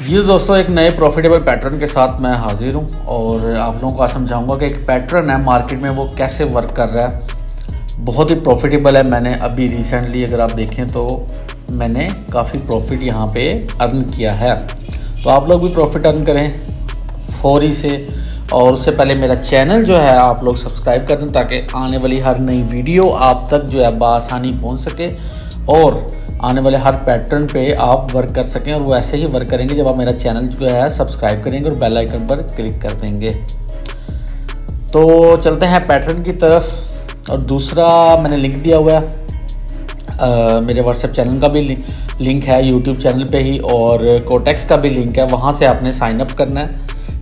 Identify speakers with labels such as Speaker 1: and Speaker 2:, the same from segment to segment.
Speaker 1: जी तो दोस्तों, एक नए प्रॉफिटेबल पैटर्न के साथ मैं हाजिर हूँ और आप लोगों को आज समझाऊंगा कि एक पैटर्न है मार्केट में वो कैसे वर्क कर रहा है। बहुत ही प्रॉफिटेबल है। मैंने अभी रिसेंटली अगर आप देखें तो मैंने काफ़ी प्रॉफिट यहाँ पे अर्न किया है। तो आप लोग भी प्रॉफिट अर्न करें फौरी से। और उससे पहले मेरा चैनल जो है आप लोग सब्सक्राइब कर दें ताकि आने वाली हर नई वीडियो आप तक जो है बआसानी पहुँच सके और आने वाले हर पैटर्न पे आप वर्क कर सकें। और वो ऐसे ही वर्क करेंगे जब आप मेरा चैनल जो है सब्सक्राइब करेंगे और बेल आइकन पर क्लिक कर देंगे। तो चलते हैं पैटर्न की तरफ। और दूसरा मैंने लिंक दिया हुआ है, मेरे व्हाट्सएप चैनल का भी लिंक है यूट्यूब चैनल पे ही, और कोटेक्स का भी लिंक है, वहाँ से आपने साइन अप करना है।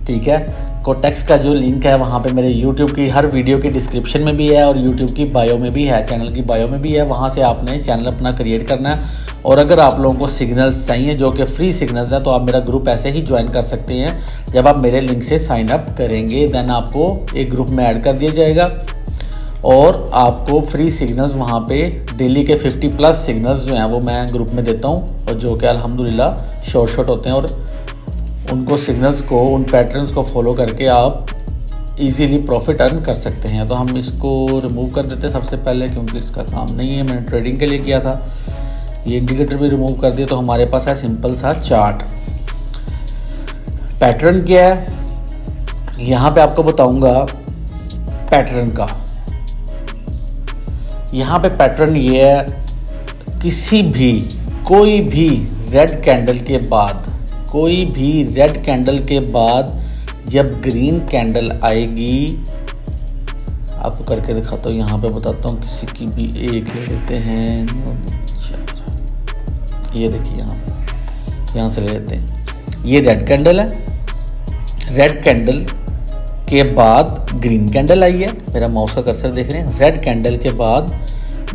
Speaker 1: ठीक है, कोटेक्स का जो लिंक है वहाँ पे मेरे यूट्यूब की हर वीडियो की डिस्क्रिप्शन में भी है और यूट्यूब की बायो में भी है, चैनल की बायो में भी है। वहाँ से आपने चैनल अपना क्रिएट करना है। और अगर आप लोगों को सिग्नल्स चाहिए जो कि फ्री सिग्नल्स है तो आप मेरा ग्रुप ऐसे ही ज्वाइन कर सकते हैं। जब आप मेरे लिंक से साइन अप करेंगे देन आपको एक ग्रुप में ऐड कर दिया जाएगा और आपको फ्री सिग्नल्स वहाँ पे डेली के 50+ सिग्नल्स जो हैं वो मैं ग्रुप में देता हूँ और जो कि अल्हम्दुलिल्लाह शॉर्ट होते हैं। और उनको सिग्नल्स को, उन पैटर्न्स को फॉलो करके आप इजीली प्रॉफिट अर्न कर सकते हैं। तो हम इसको रिमूव कर देते हैं सबसे पहले, क्योंकि इसका काम नहीं है, मैंने ट्रेडिंग के लिए किया था। ये इंडिकेटर भी रिमूव कर दिया। तो हमारे पास है सिंपल सा चार्ट। पैटर्न क्या है यहाँ पे आपको बताऊंगा। पैटर्न का यहाँ पे पैटर्न ये है, कोई भी रेड कैंडल के बाद जब ग्रीन कैंडल आएगी, आपको करके दिखाता हूँ, यहाँ पे बताता हूँ। किसी की भी एक ले लेते हैं, ये देखिए यहाँ से ले लेते हैं। ये रेड कैंडल है, रेड कैंडल के बाद ग्रीन कैंडल आई है। मेरा माउस का कर्सर देख रहे हैं, रेड कैंडल के बाद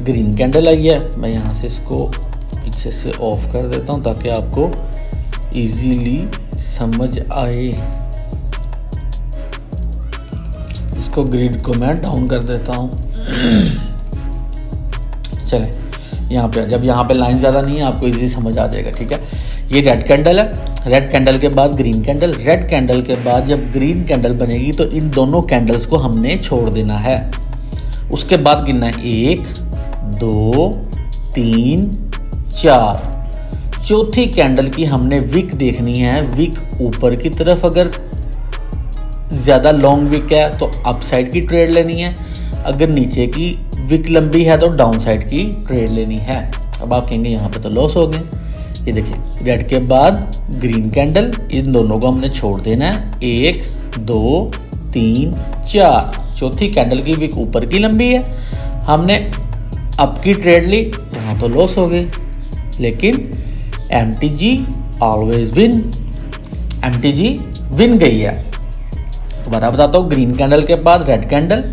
Speaker 1: ग्रीन कैंडल आई है। मैं यहाँ से इसको पीछे से ऑफ कर देता हूँ ताकि आपको इजीली समझ आए। इसको ग्रिड को मैं डाउन कर देता हूँ। चले यहाँ पे, जब यहाँ पे लाइन ज़्यादा नहीं है आपको इजीली समझ आ जाएगा। ठीक है, ये रेड कैंडल है, रेड कैंडल के बाद ग्रीन कैंडल, रेड कैंडल के बाद जब ग्रीन कैंडल बनेगी तो इन दोनों कैंडल्स को हमने छोड़ देना है। उसके बाद गिनना है 1 2 3 4। चौथी कैंडल की हमने विक देखनी है। विक ऊपर की तरफ, अगर ज़्यादा लॉन्ग विक है तो अप साइड की ट्रेड लेनी है, अगर नीचे की विक लंबी है तो डाउन साइड की ट्रेड लेनी है। अब आप कहेंगे यहाँ पे तो लॉस हो गए। ये देखिए, रेड के बाद ग्रीन कैंडल, इन दोनों को हमने छोड़ देना है। 1 2 3 4। चौथी कैंडल की विक ऊपर की लंबी है, हमने अप की ट्रेड ली, यहाँ तो लॉस हो गई। लेकिन MTG always win, MTG win गई है। दोबारा बताता हूँ, ग्रीन कैंडल के बाद रेड कैंडल,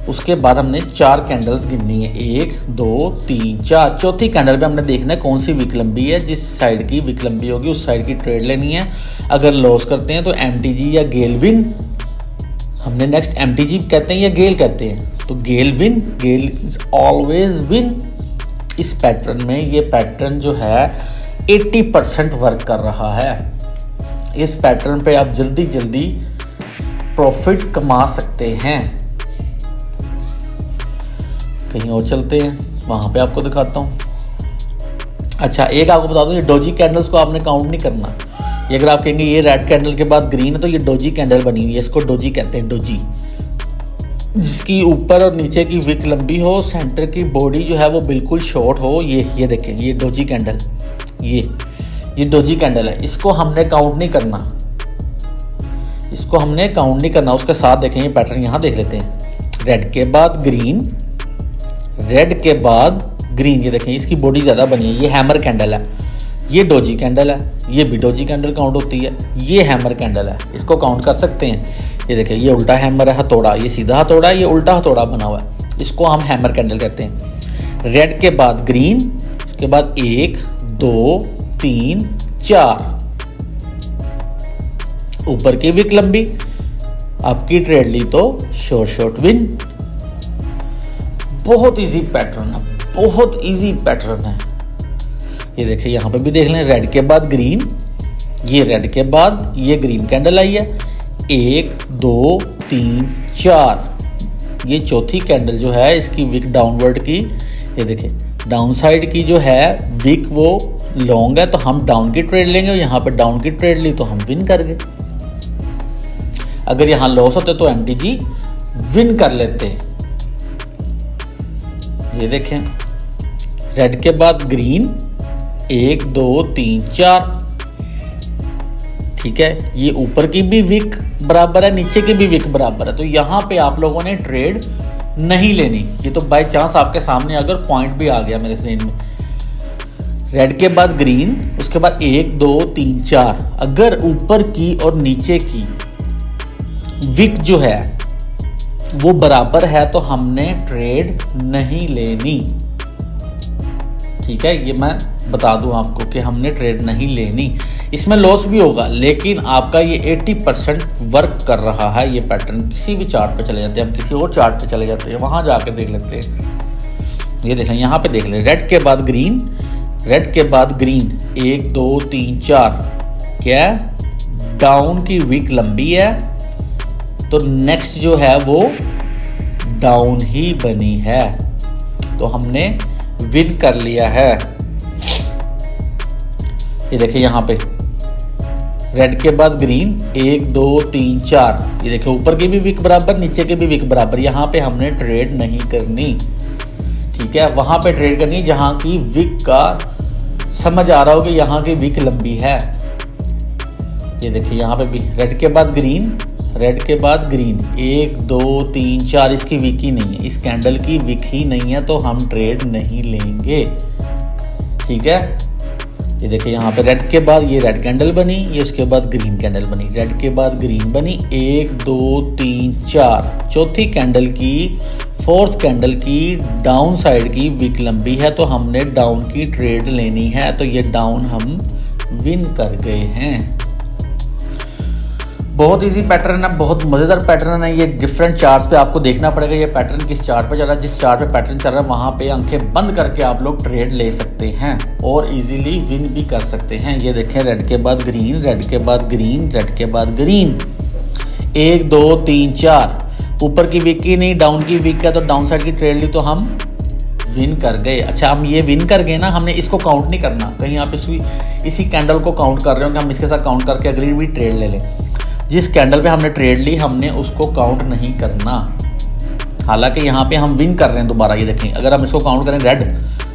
Speaker 1: उसके बाद हमने 4 कैंडल्स गिननी है। 1 2 3 4। चौथी कैंडल पे हमने देखना है कौन सी विक लंबी है, जिस साइड की विक लंबी होगी उस साइड की ट्रेड लेनी है। अगर लॉस करते हैं तो MTG या गेल विन, हमने नेक्स्ट MTG कहते हैं या गेल कहते हैं, तो Gail win, Gail is always win. इस पैटर्न में ये पैटर्न जो है 80% वर्क कर रहा है। इस पैटर्न पे आप जल्दी प्रॉफिट कमा सकते हैं। कहीं और चलते हैं, वहां पे आपको दिखाता हूँ। अच्छा, एक आपको बता दूं, ये डोजी कैंडल्स को आपने काउंट नहीं करना। ये अगर आप कहेंगे ये रेड कैंडल के बाद ग्रीन है तो ये डोजी कैंडल बनी हुई है, इसको डोजी कहते हैं। डोजी जिसकी ऊपर और नीचे की विक लंबी हो, सेंटर की बॉडी जो है वो बिल्कुल शॉर्ट हो। ये देखें, ये डोजी कैंडल, ये डोजी कैंडल है। इसको हमने काउंट नहीं करना, उसके साथ देखें ये पैटर्न यहाँ देख लेते हैं। रेड के बाद ग्रीन, रेड के बाद ग्रीन, ये देखें इसकी बॉडी ज़्यादा बनी है। ये हैमर कैंडल है, ये डोजी कैंडल है, ये भी डोजी कैंडल काउंट होती है। ये हैमर कैंडल है, इसको काउंट कर सकते हैं। ये देखिए, ये उल्टा हैमर है, हथौड़ा, ये सीधा हथौड़ा, ये उल्टा हथौड़ा बना हुआ है, इसको हम हैमर कैंडल कहते हैं। रेड के बाद ग्रीन, उसके बाद 1 2 3 4। ऊपर की विक लंबी, आपकी ट्रेड ली तो शॉर्ट विन। बहुत इजी पैटर्न है, बहुत इजी पैटर्न है। ये देखिए यहाँ पे भी देख लें, रेड के बाद ग्रीन, ये रेड के बाद ये ग्रीन कैंडल आई है, 1 2 3 4, ये चौथी कैंडल जो है इसकी विक डाउनवर्ड की, ये देखिए डाउन साइड की जो है विक वो लॉन्ग है, तो हम डाउन की ट्रेड लेंगे, और यहाँ पे डाउन की ट्रेड ली तो हम विन कर गए। अगर यहाँ लॉस होते तो एमटीजी विन कर लेते। ये देखें रेड के बाद ग्रीन, 1 2 3 4, ठीक है। ये ऊपर की भी विक बराबर है, नीचे की भी विक बराबर है, तो यहाँ पे आप लोगों ने ट्रेड नहीं लेनी। ये तो बाय चांस आपके सामने अगर पॉइंट भी आ गया मेरे ज़हन में, रेड के बाद ग्रीन, उसके बाद 1 2 3 4, अगर ऊपर की और नीचे की विक जो है वो बराबर है तो हमने ट्रेड नहीं लेनी, ठीक है। ये मैं बता दूं आपको कि हमने ट्रेड नहीं लेनी। इसमें लॉस भी होगा, लेकिन आपका ये 80% वर्क कर रहा है। ये पैटर्न किसी भी चार्ट पे चले जाते हैं, हम किसी और चार्ट पे चले जाते हैं, वहां जाके देख लेते हैं। ये देखें, यहाँ पे देख लें, रेड के बाद ग्रीन, रेड के बाद ग्रीन, 1 2 3 4, क्या डाउन की विक लंबी है, तो नेक्स्ट जो है वो डाउन ही बनी है, तो हमने विन कर लिया है। ये देखिए यहाँ पे रेड के बाद ग्रीन, 1 2 3 4, ये देखिए ऊपर की भी विक बराबर, नीचे की भी विक बराबर। यहाँ पे हमने ट्रेड नहीं करनी, ठीक है। वहां पे ट्रेड करनी जहां की विक का समझ आ रहा हो कि यहाँ की विक लंबी है। ये देखिए यहाँ पे भी रेड के बाद ग्रीन, रेड के बाद ग्रीन, 1 2 3 4, इसकी विक ही नहीं है, इस कैंडल की विक ही नहीं है, तो हम ट्रेड नहीं लेंगे, ठीक है। ये देखिए यहाँ पे रेड के बाद ये रेड कैंडल बनी, ये उसके बाद ग्रीन कैंडल बनी, रेड के बाद ग्रीन बनी, 1 2 3 4, चौथी कैंडल की, फोर्थ कैंडल की डाउन साइड की विक लंबी है, तो हमने डाउन की ट्रेड लेनी है, तो ये डाउन हम विन कर गए हैं। बहुत इजी पैटर्न है, बहुत मज़ेदार पैटर्न है। ये डिफरेंट चार्ट्स पे आपको देखना पड़ेगा ये पैटर्न किस चार्ट पे चल रहा है। जिस चार्ट पे पैटर्न चल रहा है वहाँ पे आंखें बंद करके आप लोग ट्रेड ले सकते हैं और इजीली विन भी कर सकते हैं। ये देखें, रेड के बाद ग्रीन, रेड के बाद ग्रीन, रेड के बाद ग्रीन, 1 2 3 4, ऊपर की विक ही नहीं डाउन की विक है, तो डाउन साइड की ट्रेड ली तो हम विन कर गए। अच्छा, हम ये विन कर गए ना, हमने इसको काउंट नहीं करना। कहीं आप इसी कैंडल को काउंट कर रहे हो कि हम इसके साथ काउंट करके अगली भी ट्रेड ले लें। जिस कैंडल पे हमने ट्रेड ली हमने उसको काउंट नहीं करना। हालांकि यहाँ पे हम विन कर रहे हैं दोबारा। ये देखें, अगर हम इसको काउंट करें,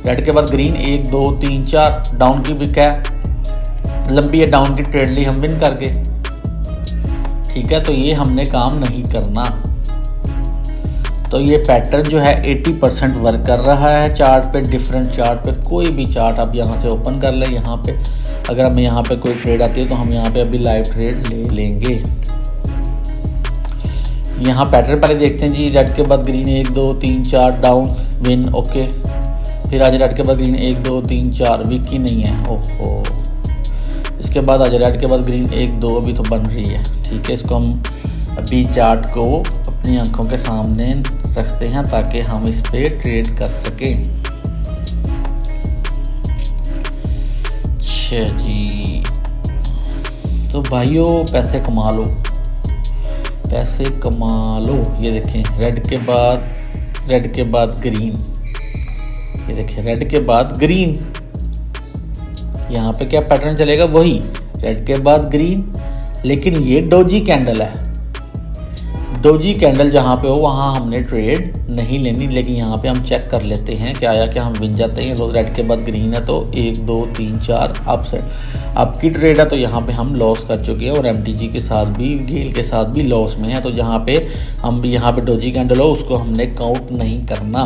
Speaker 1: रेड के बाद ग्रीन, 1 2 3 4, डाउन की विक है, लंबी है, डाउन की ट्रेड ली, हम विन कर गए, ठीक है। तो ये हमने काम नहीं करना। तो ये पैटर्न जो है 80% वर्क कर रहा है चार्ट पे, डिफरेंट चार्ट पे। कोई भी चार्ट आप यहाँ से ओपन कर लें। यहाँ पे अगर हमें यहाँ पे कोई ट्रेड आती है तो हम यहाँ पे अभी लाइव ट्रेड ले लेंगे। यहाँ पैटर्न पहले देखते हैं जी। रेड के बाद ग्रीन, 1 2 3 4, डाउन, विन, ओके। फिर आज रेड के बाद ग्रीन, 1 2 3 4, विक ही नहीं है, ओहो। इसके बाद आज रेड के बाद ग्रीन, 1 2, अभी तो बन रही है, ठीक है। इसको हम अभी चार्ट को अपनी आंखों के सामने रखते हैं ताकि हम इस पे ट्रेड कर सकें। अच्छा जी, तो भाइयों पैसे कमा लो, पैसे कमा लो। ये देखें, रेड के बाद ग्रीन, ये देखें रेड के बाद ग्रीन। यहाँ पे क्या पैटर्न चलेगा, वही रेड के बाद ग्रीन, लेकिन ये डोजी कैंडल है। डोजी कैंडल जहाँ पे हो वहाँ हमने ट्रेड नहीं लेनी, लेकिन यहाँ पे हम चेक कर लेते हैं कि आया क्या हम विन जाते हैं। तो रेड के बाद ग्रीन है तो 1 2 3 4 अप से आपकी ट्रेड है, तो यहाँ पे हम लॉस कर चुके हैं और एमटीजी के साथ भी, गेल के साथ भी लॉस में है। तो जहाँ पे हम भी यहाँ पे डोजी कैंडल हो उसको हमने काउंट नहीं करना,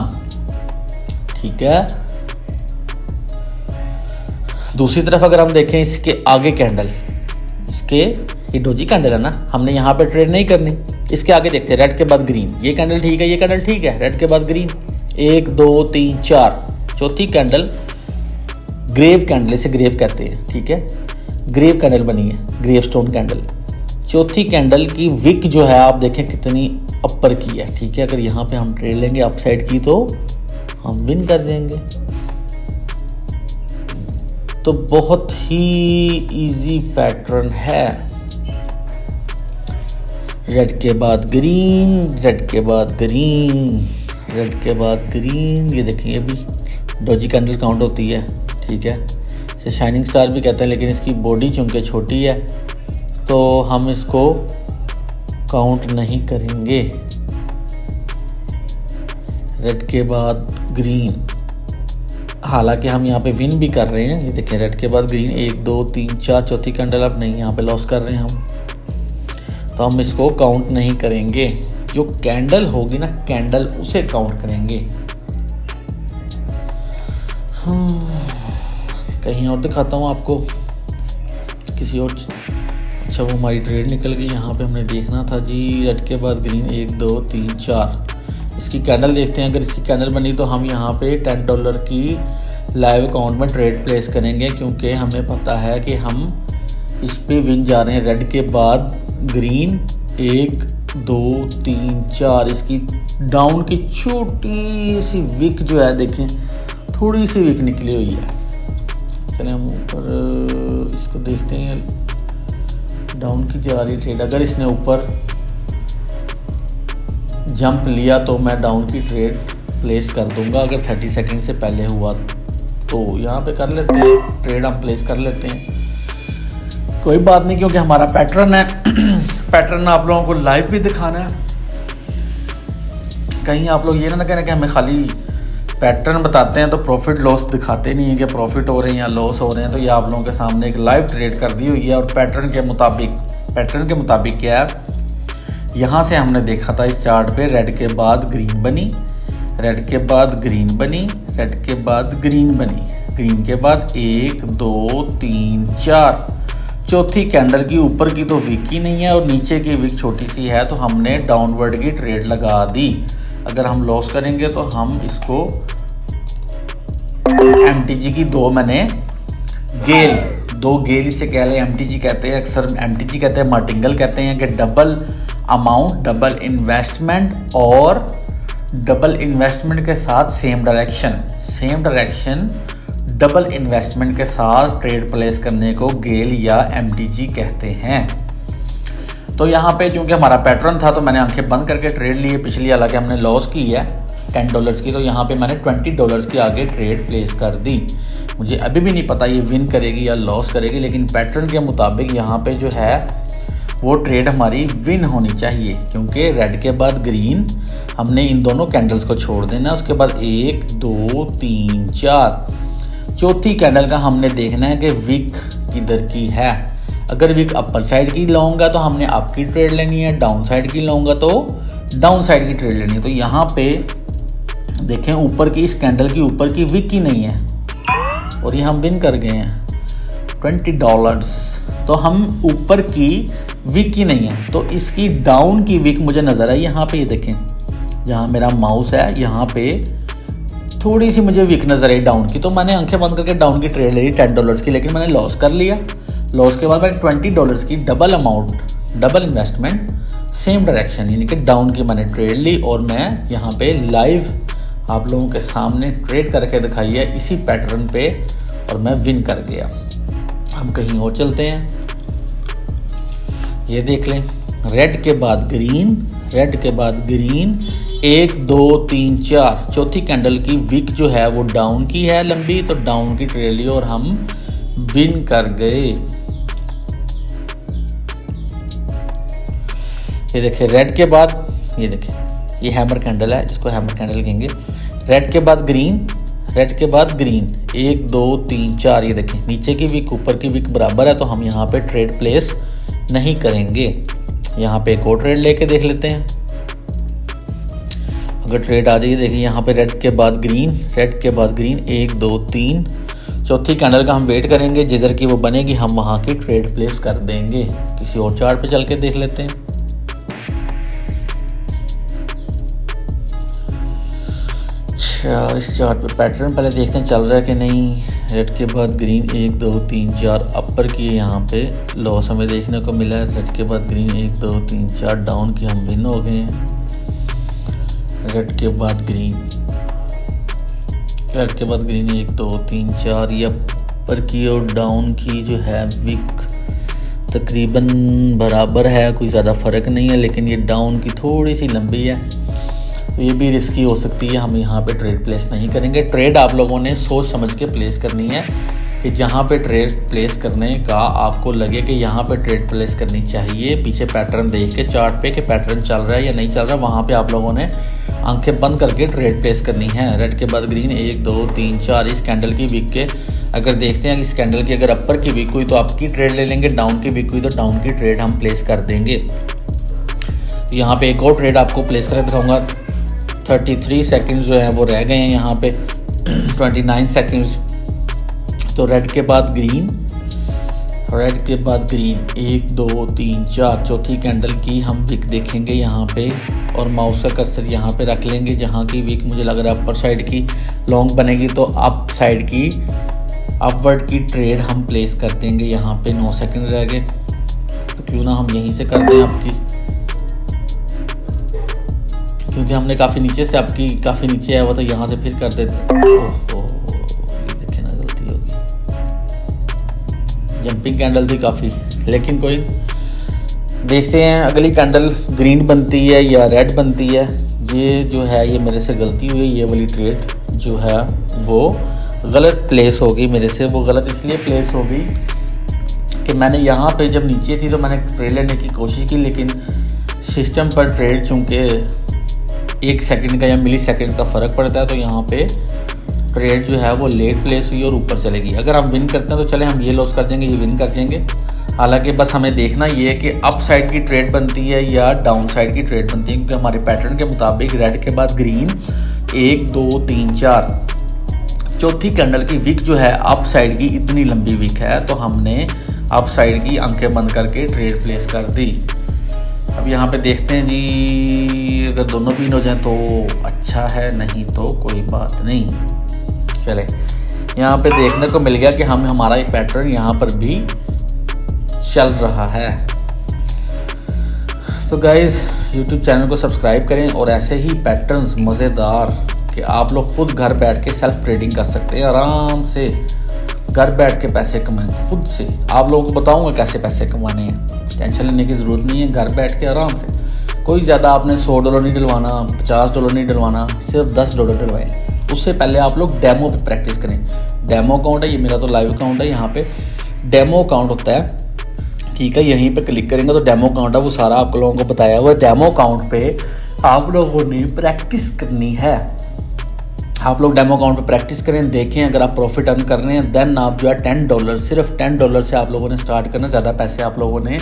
Speaker 1: ठीक है। दूसरी तरफ अगर हम देखें इसके आगे कैंडल, इसके ये डोजी कैंडल है ना, हमने यहाँ पे ट्रेड नहीं करनी। इसके आगे देखते हैं, रेड के बाद ग्रीन, ये कैंडल ठीक है, ये कैंडल ठीक है, रेड के बाद ग्रीन, 1 2 3 4, चौथी कैंडल ग्रेव कैंडल, इसे ग्रेव कहते हैं, ठीक है। ग्रेव कैंडल बनी है, ग्रेव स्टोन कैंडल। चौथी कैंडल की विक जो है आप देखें कितनी अपर की है, ठीक है। अगर यहाँ पे हम ट्रेड लेंगे अपसाइड की तो हम विन कर देंगे। तो बहुत ही इजी पैटर्न है। रेड के बाद ग्रीन, रेड के बाद ग्रीन, रेड के बाद ग्रीन। ये देखिए ये भी डोजी कैंडल काउंट होती है, ठीक है। इसे शाइनिंग स्टार भी कहते हैं, लेकिन इसकी बॉडी चूँकि छोटी है तो हम इसको काउंट नहीं करेंगे। रेड के बाद ग्रीन, हालांकि हम यहाँ पे विन भी कर रहे हैं। ये देखें रेड के बाद ग्रीन, 1 2 3 4, चौथी कैंडल अब नहीं, यहाँ पे लॉस कर रहे हैं हम, तो हम इसको काउंट नहीं करेंगे। जो कैंडल होगी ना कैंडल, उसे काउंट करेंगे। कहीं और दिखाता हूँ आपको, किसी और। अच्छा वो हमारी ट्रेड निकल गई। यहाँ पे हमने देखना था जी रेड के बाद ग्रीन, 1 2 3 4। इसकी कैंडल देखते हैं। अगर इसकी कैंडल बनी तो हम यहाँ पे $10 की लाइव अकाउंट में ट्रेड प्लेस करेंगे, क्योंकि हमें पता है कि हम इस पे विन जा रहे हैं। रेड के बाद ग्रीन, 1 2 3 4। इसकी डाउन की छोटी सी विक जो है देखें, थोड़ी सी विक निकली हुई है। चलें हम ऊपर इसको देखते हैं। डाउन की जा रही ट्रेड, अगर इसने ऊपर जंप लिया तो मैं डाउन की ट्रेड प्लेस कर दूंगा। अगर 30 सेकंड से पहले हुआ तो यहाँ पे कर लेते हैं ट्रेड, हम प्लेस कर लेते हैं, कोई बात नहीं, क्योंकि हमारा पैटर्न है। पैटर्न आप लोगों को लाइव भी दिखाना है। कहीं आप लोग ये ना कहना कि हमें खाली पैटर्न बताते हैं तो प्रॉफिट लॉस दिखाते नहीं है कि प्रॉफिट हो रहे हैं या लॉस हो रहे हैं। तो ये आप लोगों के सामने एक लाइव ट्रेड कर दी हुई है। और पैटर्न के मुताबिक क्या है, यहाँ से हमने देखा था इस चार्ट पे रेड के बाद ग्रीन बनी, रेड के बाद ग्रीन बनी, रेड के बाद ग्रीन बनी, ग्रीन के बाद 1 2 3 4। चौथी कैंडल की ऊपर की तो विक ही नहीं है और नीचे की विक छोटी सी है, तो हमने डाउनवर्ड की ट्रेड लगा दी। अगर हम लॉस करेंगे तो हम इसको MTG की मैंने दो गेल इसे कह लें, MTG कहते हैं, अक्सर MTG कहते हैं, मार्टिंगल कहते हैं कि डबल अमाउंट, डबल इन्वेस्टमेंट और डबल इन्वेस्टमेंट के साथ सेम डायरेक्शन डबल इन्वेस्टमेंट के साथ ट्रेड प्लेस करने को गेल या MTG कहते हैं। तो यहाँ पे क्योंकि हमारा पैटर्न था तो मैंने आंखें बंद करके ट्रेड लिए पिछली, हालांकि हमने लॉस की है $10 की, तो यहाँ पे मैंने $20 की आगे ट्रेड प्लेस कर दी। मुझे अभी भी नहीं पता ये विन करेगी या लॉस करेगी, लेकिन पैटर्न के मुताबिक यहाँ पे जो है वो ट्रेड हमारी विन होनी चाहिए, क्योंकि रेड के बाद ग्रीन हमने इन दोनों कैंडल्स को छोड़ देना। उसके बाद 1 2 3 4, चौथी कैंडल का हमने देखना है कि विक किधर की है। अगर विक अपर साइड की लूँगा तो हमने अप की ट्रेड लेनी है, डाउन साइड की लूँगा तो डाउन साइड की ट्रेड लेनी है। तो यहाँ पे देखें ऊपर की, इस कैंडल की ऊपर की विक ही नहीं है और ये हम विन कर गए हैं $20। तो हम ऊपर की विक ही नहीं है, तो इसकी डाउन की विक मुझे नज़र आई। यहाँ पे ये देखें, जहाँ मेरा माउस है यहाँ पे थोड़ी सी मुझे विक नज़र आई डाउन की, तो मैंने आंखें बंद करके डाउन की ट्रेड ले ली $10 की, लेकिन मैंने लॉस कर लिया। लॉस के बाद मैंने $20 की double amount, double investment, same direction यानी कि डाउन की मैंने ट्रेड ली और मैं यहाँ पे लाइव आप लोगों के सामने ट्रेड करके दिखाई है इसी पैटर्न पे और मैं विन कर गया। हम कहीं और चलते हैं, ये देख लें रेड के बाद ग्रीन, रेड के बाद ग्रीन, 1 2 3 4। चौथी कैंडल की विक जो है वो डाउन की है लंबी, तो डाउन की ट्रेड ली और हम विन कर गए। ये देखिए रेड के बाद, ये देखिए ये हैमर कैंडल है, इसको हैमर कैंडल कहेंगे। रेड के बाद ग्रीन, रेड के बाद ग्रीन, 1 2 3 4। ये देखें नीचे की विक ऊपर की विक बराबर है, तो हम यहाँ पे ट्रेड प्लेस नहीं करेंगे। यहाँ पे एक और ट्रेड लेके देख लेते हैं, अगर ट्रेड आ जाएगी। देखिए यहाँ पे रेड के बाद ग्रीन, रेड के बाद ग्रीन, 1 2 3। चौथी कैंडल का हम वेट करेंगे, जिधर की वो बनेगी हम वहाँ की ट्रेड प्लेस कर देंगे। किसी और चार्ट पे चल के देख लेते हैं। अच्छा इस चार्ट पे पैटर्न पहले देखते हैं चल रहा है कि नहीं। रेड के बाद ग्रीन, 1 2 3 4 अपर की यहाँ पे लॉस हमें देखने को मिला है। रेड के बाद ग्रीन, 1 2 3 4 डाउन की हम विन हो गए हैं। रेड के बाद ग्रीन, रेड के बाद ग्रीन, 1 2 3 4 ये ऊपर की और डाउन की जो है विक तकरीबन बराबर है, कोई ज़्यादा फ़र्क नहीं है, लेकिन ये डाउन की थोड़ी सी लंबी है, तो ये भी रिस्की हो सकती है। हम यहाँ पे ट्रेड प्लेस नहीं करेंगे। ट्रेड आप लोगों ने सोच समझ के प्लेस करनी है कि जहाँ पे ट्रेड प्लेस करने का आपको लगे कि यहाँ पे ट्रेड प्लेस करनी चाहिए, पीछे पैटर्न देख के चार्ट पे कि पैटर्न चल रहा है या नहीं चल रहा है, वहाँ पे आप लोगों ने आंखें बंद करके ट्रेड प्लेस करनी है। रेड के बाद ग्रीन 1 2 3 4 इस कैंडल की वीक के अगर देखते हैं कि इस कैंडल की अगर अपर की वीक हुई तो आपकी ट्रेड ले लेंगे, डाउन की वीक हुई तो डाउन की ट्रेड हम प्लेस कर देंगे। यहाँ पे एक और ट्रेड आपको प्लेस करके दिखाऊंगा। 33 सेकंड जो है वो रह गए हैं यहाँ पे 29 सेकंड्स। तो रेड के बाद ग्रीन, रेड के बाद ग्रीन 1 2 3 4 चौथी कैंडल की हम विक देखेंगे यहाँ पे, और माउस का कर्सर यहाँ पे रख लेंगे जहाँ की विक मुझे लग रहा है अपर साइड की लॉन्ग बनेगी, तो अप साइड की अपवर्ड की ट्रेड हम प्लेस कर देंगे। यहाँ पे 9 सेकंड रह गए, तो क्यों ना हम यहीं से कर दें आपकी, क्योंकि हमने काफ़ी नीचे से आपकी काफ़ी नीचे आया हुआ तो यहाँ से फिर कर देते। ओहो ये देखें ना, गलती होगी, जंपिंग कैंडल थी काफ़ी, लेकिन कोई देखते हैं अगली कैंडल ग्रीन बनती है या रेड बनती है। ये जो है ये मेरे से गलती हुई, ये वाली ट्रेड जो है वो गलत प्लेस होगी मेरे से। वो गलत इसलिए प्लेस होगी कि मैंने यहाँ पे जब नीचे थी तो मैंने ट्रेड लेने की कोशिश की, लेकिन सिस्टम पर ट्रेड चूँकि 1 सेकंड का या मिली सेकंड का फ़र्क पड़ता है, तो यहाँ पे ट्रेड जो है वो लेट प्लेस हुई और ऊपर चलेगी। अगर हम विन करते हैं तो चले हम ये लॉस कर देंगे, ये विन कर देंगे। हालांकि बस हमें देखना ये है कि अप साइड की ट्रेड बनती है या डाउन साइड की ट्रेड बनती है, क्योंकि हमारे पैटर्न के मुताबिक रेड के बाद ग्रीन 1 2 3 4 चौथी कैंडल की विक जो है अप साइड की इतनी लंबी विक है, तो हमने अप साइड की आंखें बंद करके ट्रेड प्लेस कर दी। अब यहाँ पे देखते हैं जी, अगर दोनों विन हो जाएं तो अच्छा है, नहीं तो कोई बात नहीं। चले यहाँ पे देखने को मिल गया कि हमारा एक पैटर्न यहाँ पर भी चल रहा है। तो गाइज़ YouTube चैनल को सब्सक्राइब करें और ऐसे ही पैटर्न्स मज़ेदार कि आप लोग खुद घर बैठ के सेल्फ ट्रेडिंग कर सकते हैं, आराम से घर बैठ के पैसे कमाएं खुद से। आप लोगों को बताऊंगा कैसे पैसे कमाने हैं, टेंशन लेने की ज़रूरत नहीं है। घर बैठ के आराम से, कोई ज़्यादा आपने $100 नहीं डलवाना, $50 नहीं डलवाना, सिर्फ $10 डलवाएं। उससे पहले आप लोग डेमो पे प्रैक्टिस करें। डेमो अकाउंट है, ये मेरा तो लाइव अकाउंट है, यहाँ पे डेमो अकाउंट होता है, ठीक है। यहीं पे क्लिक करेंगे तो डेमो अकाउंट है, वो सारा आप लोगों को बताया हुआ है। डेमो अकाउंट पे आप लोगों ने प्रैक्टिस करनी है। आप लोग डेमो अकाउंट पे प्रैक्टिस करें, देखें। अगर आप प्रॉफिट अर्न कर रहे हैं देन आप जो है $10 सिर्फ $10 से आप लोगों ने स्टार्ट करना। ज़्यादा पैसे आप लोगों ने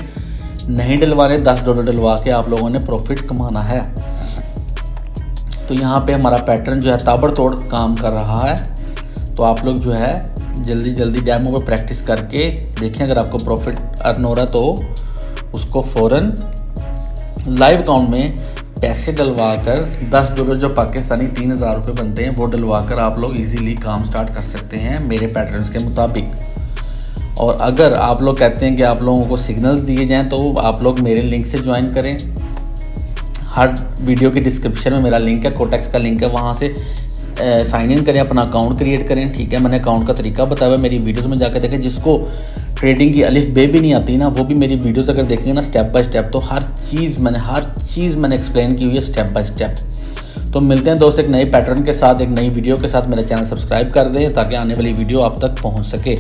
Speaker 1: नहीं डलवाने, $10 डलवा के आप लोगों ने प्रॉफिट कमाना है। तो यहाँ पे हमारा पैटर्न जो है ताबड़तोड़ काम कर रहा है। तो आप लोग जो है जल्दी जल्दी डेमो पे प्रैक्टिस करके देखें। अगर आपको प्रॉफिट अर्न हो रहा है तो उसको फ़ौरन लाइव अकाउंट में पैसे डलवा कर $10 जो पाकिस्तानी 3000 रुपये बनते हैं वो डलवा कर आप लोग इजीली काम स्टार्ट कर सकते हैं मेरे पैटर्न्स के मुताबिक। और अगर आप लोग कहते हैं कि आप लोगों को सिग्नल्स दिए जाएं तो आप लोग मेरे लिंक से ज्वाइन करें। हर वीडियो के डिस्क्रिप्शन में मेरा लिंक है, कोटेक्स का लिंक है, वहाँ से साइन इन करें, अपना अकाउंट क्रिएट करें, ठीक है। मैंने अकाउंट का तरीका बताया हुआ है, मेरी वीडियोस में जाकर देखें। जिसको ट्रेडिंग की अलिफ बे भी नहीं आती ना, वो भी मेरी वीडियोस अगर देखेंगे ना स्टेप बाय स्टेप, तो हर चीज़ मैंने एक्सप्लेन की हुई है स्टेप बाय स्टेप। तो मिलते हैं दोस्त एक नए पैटर्न के साथ, एक नई वीडियो के साथ। मेरा चैनल सब्सक्राइब कर दें ताकि आने वाली वीडियो आप तक पहुँच सके।